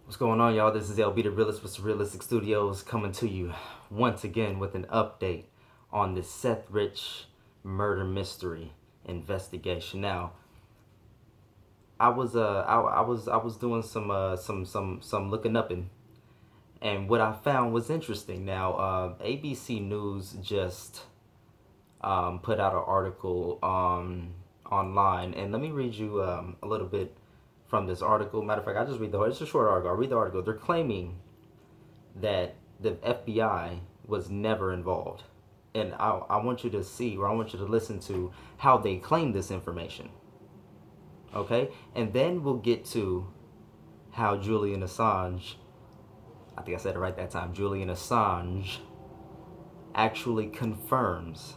What's going on, y'all? This is LB the Realist with Surrealistic Studios coming to you once again with an update on the SethRich murder mystery investigation. Now, I was doing some looking up and what I found was interesting. Now, ABC News just put out an article online, and let me read you a little bit from this article. Matter of fact, I just read it's a short article. I'll read the article. They're claiming that the FBI was never involved. And I want you to see, or I want you to listen to how they claim this information. Okay? And then we'll get to how Julian Assange, I think I said it right that time, Julian Assange actually confirms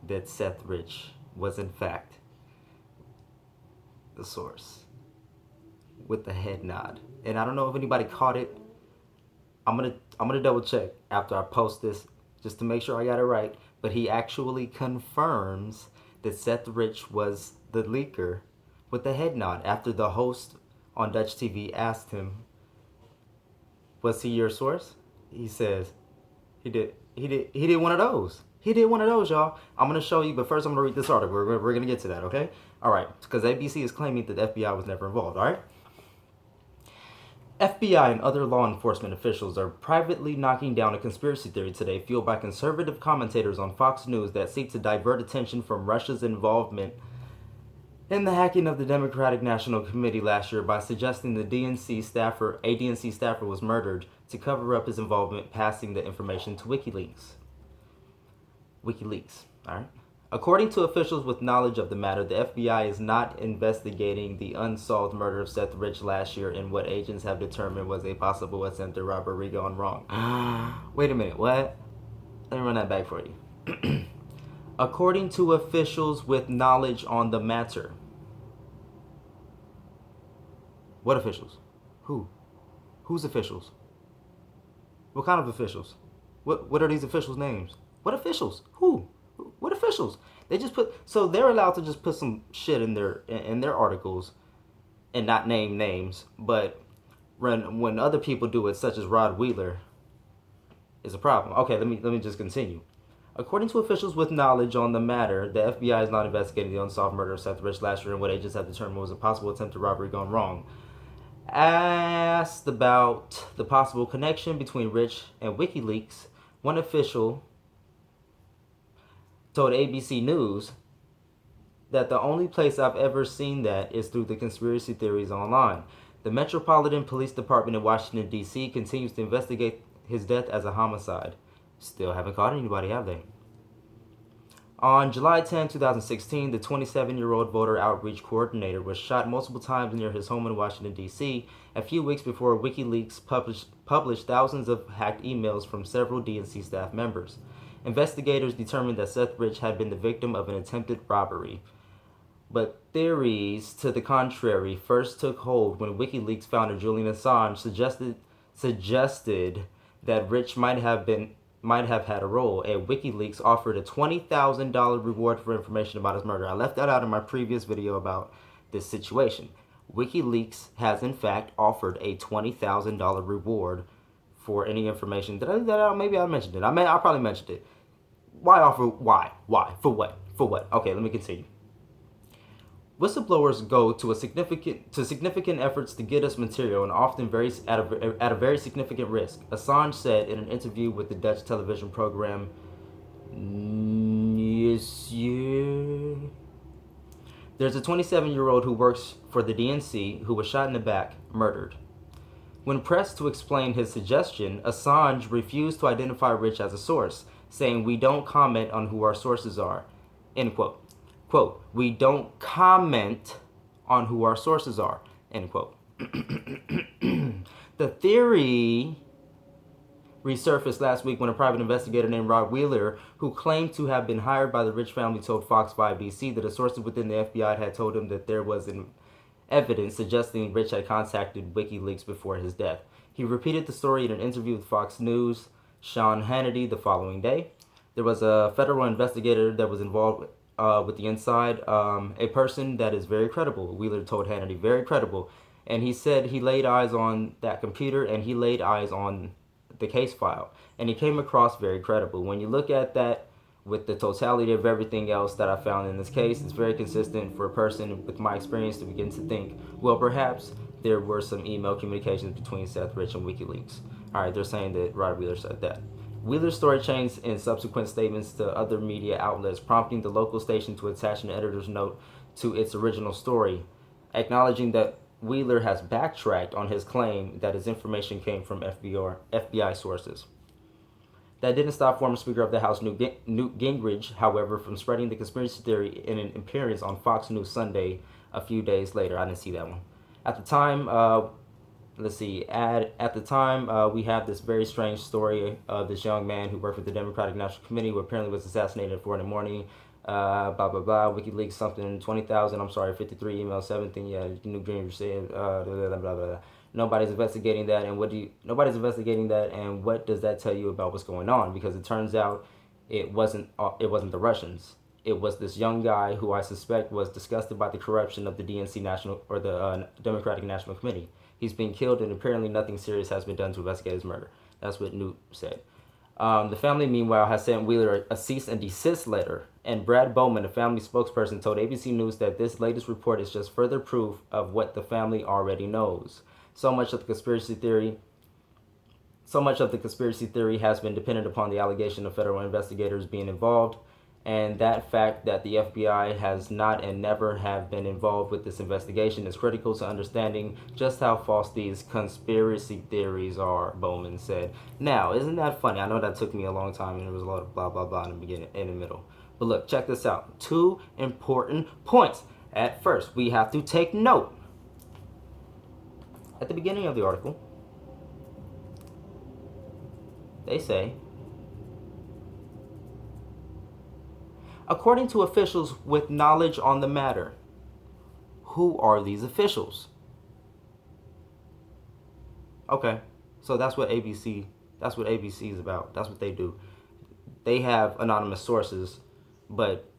that SethRich was in fact the source with the head nod. And I don't know if anybody caught it. I'm gonna double check after I post this just to make sure I got it right. But he actually confirms that SethRich was the leaker with the head nod after the host on Dutch TV asked him, "Was he your source?" He says, "He did. He did one of those. He did one of those, y'all." I'm gonna show you, but first I'm gonna read this article. We're gonna get to that, okay? All right, because ABC is claiming that the FBI was never involved. All right. FBI and other law enforcement officials are privately knocking down a conspiracy theory today fueled by conservative commentators on Fox News that seek to divert attention from Russia's involvement in the hacking of the Democratic National Committee last year by suggesting a DNC staffer was murdered to cover up his involvement, passing the information to WikiLeaks. All right. According to officials with knowledge of the matter, the FBI is not investigating the unsolved murder of SethRich last year in what agents have determined was a possible attempted robbery gone wrong. Wait a minute, what? Let me run that back for you. According to officials with knowledge on the matter. What officials? Who? Whose officials? What kind of officials? What are these officials' names? What officials? Who? What officials? They just put, so they're allowed to just put some shit in their articles and not name names, but when other people do it, such as Rod Wheeler, is a problem. Okay, let me just continue. According to officials with knowledge on the matter, the FBI is not investigating the unsolved murder of SethRich last year and what agents have determined was a possible attempted robbery gone wrong. Asked about the possible connection between Rich and WikiLeaks, one official told ABC News that the only place I've ever seen that is through the conspiracy theories online. The Metropolitan Police Department in Washington, D.C. continues to investigate his death as a homicide. Still haven't caught anybody, have they? On July 10, 2016, the 27-year-old voter outreach coordinator was shot multiple times near his home in Washington, D.C., a few weeks before WikiLeaks published thousands of hacked emails from several DNC staff members. Investigators determined that SethRich had been the victim of an attempted robbery. But theories to the contrary first took hold when WikiLeaks founder Julian Assange suggested that Rich might have had a role, and WikiLeaks offered a $20,000 reward for information about his murder. I left that out in my previous video about this situation. WikiLeaks has in fact offered a $20,000 reward for any information. Maybe I mentioned it. I probably mentioned it. Why offer? Why? For what? For what? Okay, let me continue. Whistleblowers go to significant efforts to get us material and often at a very significant risk, Assange said in an interview with the Dutch television program Monsieur. There's a 27-year-old who works for the DNC who was shot in the back, murdered. When pressed to explain his suggestion, Assange refused to identify Rich as a source, saying, "We don't comment on who our sources are." End quote. Quote, "We don't comment on who our sources are." End quote. The theory resurfaced last week when a private investigator named Rod Wheeler, who claimed to have been hired by the Rich family, told Fox 5 DC that a source within the FBI had told him that there was evidence suggesting Rich had contacted WikiLeaks before his death. He repeated the story in an interview with Fox News' Sean Hannity the following day. There was a federal investigator that was involved with the inside, a person that is very credible, Wheeler told Hannity, very credible, And he said he laid eyes on that computer and he laid eyes on the case file. And he came across very credible. When you look at that with the totality of everything else that I found in this case, it's very consistent for a person with my experience to begin to think, well, perhaps there were some email communications between SethRich and WikiLeaks. All right, they're saying that Rod Wheeler said that. Wheeler's story changed in subsequent statements to other media outlets, prompting the local station to attach an editor's note to its original story, acknowledging that Wheeler has backtracked on his claim that his information came from FBI sources. That didn't stop former Speaker of the House Newt Gingrich, however, from spreading the conspiracy theory in an appearance on Fox News Sunday a few days later. I didn't see that one. At the time, we have this very strange story of this young man who worked for the Democratic National Committee, who apparently was assassinated at 4 in the morning. Blah, blah, blah. WikiLeaks something, 20,000, 53 emails, 17, yeah, Newt Gingrich said, blah, blah, blah, blah. Nobody's investigating that, and nobody's investigating that, and what does that tell you about what's going on? Because it turns out it wasn't the Russians. It was this young guy who I suspect was disgusted by the corruption of the DNC National or the Democratic National Committee. He's been killed, and apparently nothing serious has been done to investigate his murder. That's what Newt said. The family, meanwhile, has sent Wheeler a cease and desist letter, and Brad Bowman, the family spokesperson, told ABC News that this latest report is just further proof of what the family already knows. So much of the conspiracy theory has been dependent upon the allegation of federal investigators being involved, and that fact that the FBI has not and never have been involved with this investigation is critical to understanding just how false these conspiracy theories are, Bowman said. Now, isn't that funny? I know that took me a long time and there was a lot of blah, blah, blah in the beginning, in the middle. But look, check this out. 2 important points. At first, we have to take note. At the beginning of the article, they say, according to officials with knowledge on the matter. Who are these officials? Okay, so that's what ABC is about. That's what they do. They have anonymous sources, but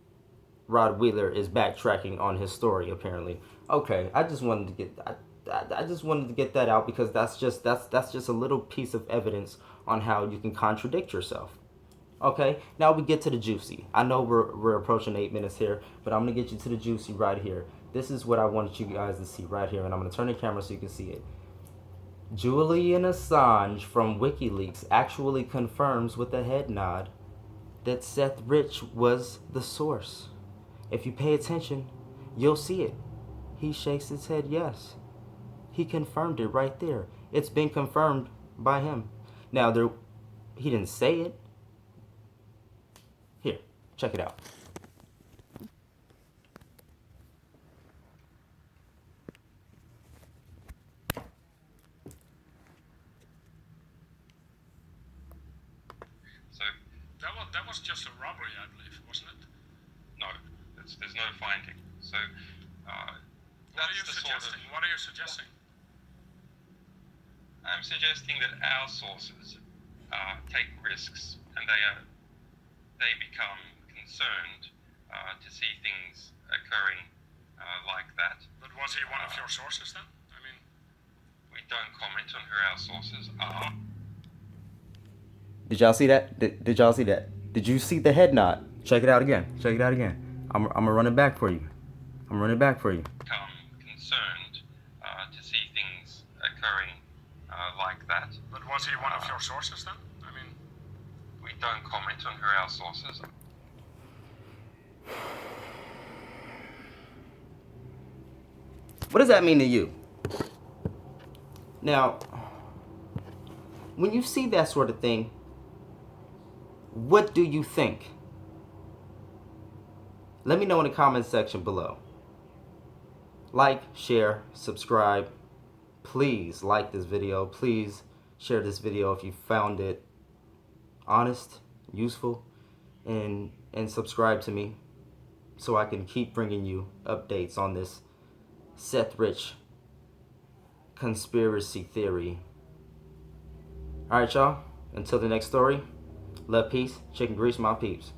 Rod Wheeler is backtracking on his story apparently. Okay, I just wanted to get that out because that's just a little piece of evidence on how you can contradict yourself. Okay, now we get to the juicy. I know we're approaching 8 minutes here, but I'm gonna get you to the juicy right here. This is what I wanted you guys to see right here, and I'm gonna turn the camera so you can see it. Julian Assange from WikiLeaks actually confirms with a head nod that SethRich was the source. If you pay attention, you'll see it. He shakes his head yes. He confirmed it right there. It's been confirmed by him. Now, he didn't say it. Here, check it out. So that was just a robbery, I believe, wasn't it? No, there's no finding. So what are you suggesting? What are you suggesting? I'm suggesting that our sources take risks, and they become concerned to see things occurring like that. But was he one of your sources then? I mean, we don't comment on who our sources are. Did y'all see that? Did y'all see that? Did you see the head nod? Check it out again. Check it out again. I'm gonna run it back for you. Become concerned to see things occurring like that. But was he one of your sources then? I mean, we don't comment on who our sources are. What does that mean to you? Now, when you see that sort of thing, what do you think? Let me know in the comment section below. Like, share, subscribe. Please like this video. Please share this video if you found it honest, useful, and subscribe to me so I can keep bringing you updates on this SethRich conspiracy theory. Alright, y'all. Until the next story, love, peace, chicken grease, my peeps.